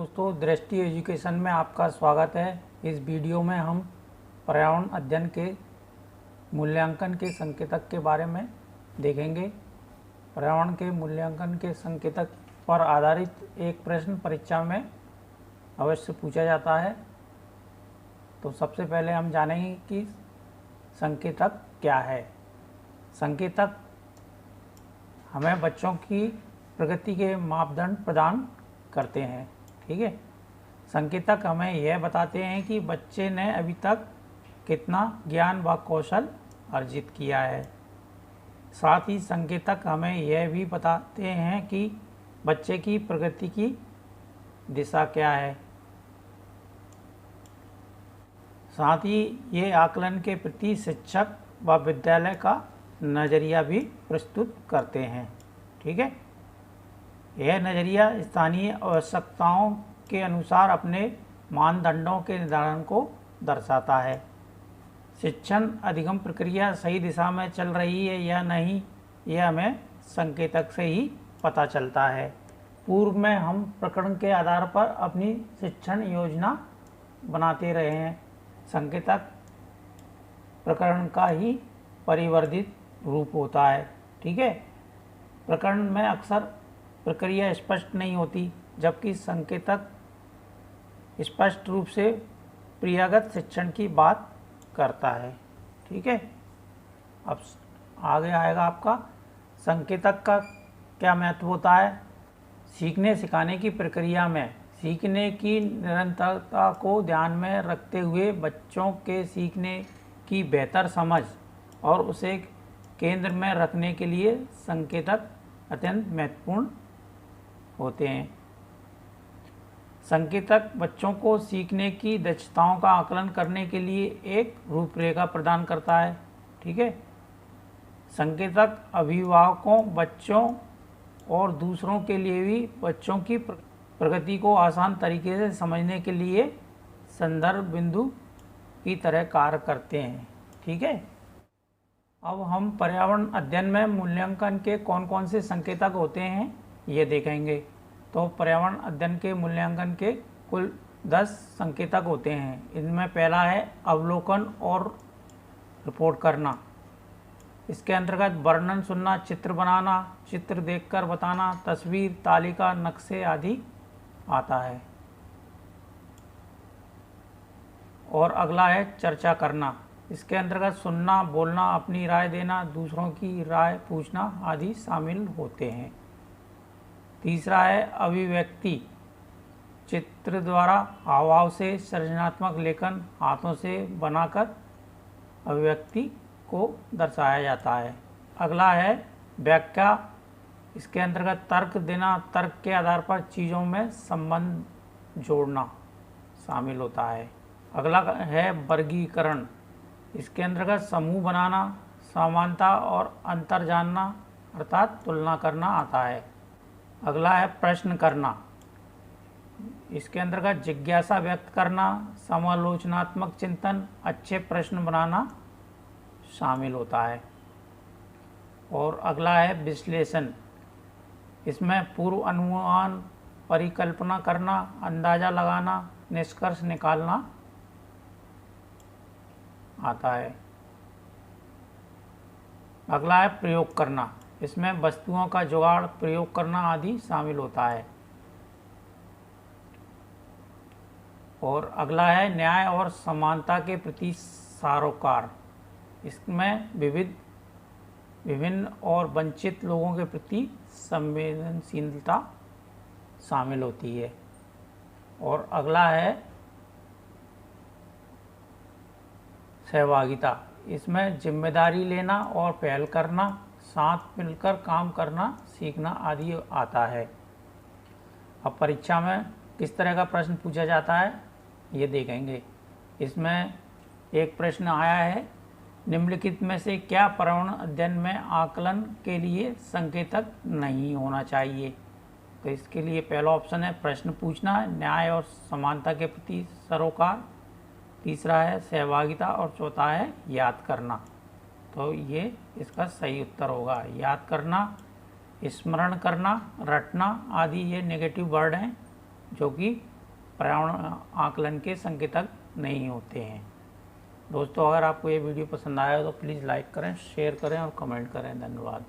दोस्तों, दृष्टि एजुकेशन में आपका स्वागत है। इस वीडियो में हम पर्यावरण अध्ययन के मूल्यांकन के संकेतक के बारे में देखेंगे। पर्यावरण के मूल्यांकन के संकेतक पर आधारित एक प्रश्न परीक्षा में अवश्य पूछा जाता है। तो सबसे पहले हम जानेंगे कि संकेतक क्या है। संकेतक हमें बच्चों की प्रगति के मापदंड प्रदान करते हैं। ठीक है, संकेतक हमें यह बताते हैं कि बच्चे ने अभी तक कितना ज्ञान व कौशल अर्जित किया है। साथ ही संकेतक हमें यह भी बताते हैं कि बच्चे की प्रगति की दिशा क्या है। साथ ही ये आकलन के प्रति शिक्षक व विद्यालय का नज़रिया भी प्रस्तुत करते हैं। ठीक है, यह नज़रिया स्थानीय आवश्यकताओं के अनुसार अपने मानदंडों के निर्धारण को दर्शाता है। शिक्षण अधिगम प्रक्रिया सही दिशा में चल रही है या नहीं, यह हमें संकेतक से ही पता चलता है। पूर्व में हम प्रकरण के आधार पर अपनी शिक्षण योजना बनाते रहे हैं। संकेतक प्रकरण का ही परिवर्धित रूप होता है। ठीक है, प्रकरण में अक्सर प्रक्रिया स्पष्ट नहीं होती, जबकि संकेतक स्पष्ट रूप से क्रियागत शिक्षण की बात करता है। ठीक है, अब आगे आएगा आपका संकेतक का क्या महत्व होता है। सीखने सिखाने की प्रक्रिया में सीखने की निरंतरता को ध्यान में रखते हुए बच्चों के सीखने की बेहतर समझ और उसे केंद्र में रखने के लिए संकेतक अत्यंत महत्वपूर्ण होते हैं। संकेतक बच्चों को सीखने की दक्षताओं का आकलन करने के लिए एक रूपरेखा प्रदान करता है। ठीक है, संकेतक अभिभावकों, बच्चों और दूसरों के लिए भी बच्चों की प्रगति को आसान तरीके से समझने के लिए संदर्भ बिंदु की तरह कार्य करते हैं। ठीक है, अब हम पर्यावरण अध्ययन में मूल्यांकन के कौन कौन से संकेतक होते हैं ये देखेंगे। तो पर्यावरण अध्ययन के मूल्यांकन के कुल 10 संकेतक होते हैं। इनमें पहला है अवलोकन और रिपोर्ट करना। इसके अंतर्गत वर्णन सुनना, चित्र बनाना, चित्र देखकर बताना, तस्वीर, तालिका, नक्शे आदि आता है। और अगला है चर्चा करना। इसके अंतर्गत सुनना, बोलना, अपनी राय देना, दूसरों की राय पूछना आदि शामिल होते हैं। तीसरा है अभिव्यक्ति। चित्र द्वारा, हावभाव से, सृजनात्मक लेखन, हाथों से बनाकर अभिव्यक्ति को दर्शाया जाता है। अगला है व्याख्या। इसके अंतर्गत तर्क देना, तर्क के आधार पर चीज़ों में संबंध जोड़ना शामिल होता है। अगला है वर्गीकरण। इसके अंतर्गत समूह बनाना, समानता और अंतर जानना अर्थात तुलना करना आता है। अगला है प्रश्न करना। इसके अंतर्गत जिज्ञासा व्यक्त करना, समालोचनात्मक चिंतन, अच्छे प्रश्न बनाना शामिल होता है। और अगला है विश्लेषण। इसमें पूर्व अनुमान, परिकल्पना करना, अंदाजा लगाना, निष्कर्ष निकालना आता है। अगला है प्रयोग करना। इसमें वस्तुओं का जुगाड़, प्रयोग करना आदि शामिल होता है। और अगला है न्याय और समानता के प्रति सरोकार। इसमें विभिन्न और वंचित लोगों के प्रति संवेदनशीलता शामिल होती है। और अगला है सहभागिता। इसमें जिम्मेदारी लेना और पहल करना, साथ मिलकर काम करना सीखना आदि आता है। अब परीक्षा में किस तरह का प्रश्न पूछा जाता है ये देखेंगे। इसमें एक प्रश्न आया है, निम्नलिखित में से क्या पर्यावरण अध्ययन में आकलन के लिए संकेतक नहीं होना चाहिए। तो इसके लिए पहला ऑप्शन है प्रश्न पूछना, न्याय और समानता के प्रति सरोकार, तीसरा है सहभागिता और चौथा है याद करना। तो ये इसका सही उत्तर होगा। याद करना, स्मरण करना, रटना आदि ये नेगेटिव वर्ड हैं जो कि पर्यावरण आकलन के संकेतक नहीं होते हैं। दोस्तों, अगर आपको ये वीडियो पसंद आया तो प्लीज़ लाइक करें, शेयर करें और कमेंट करें। धन्यवाद।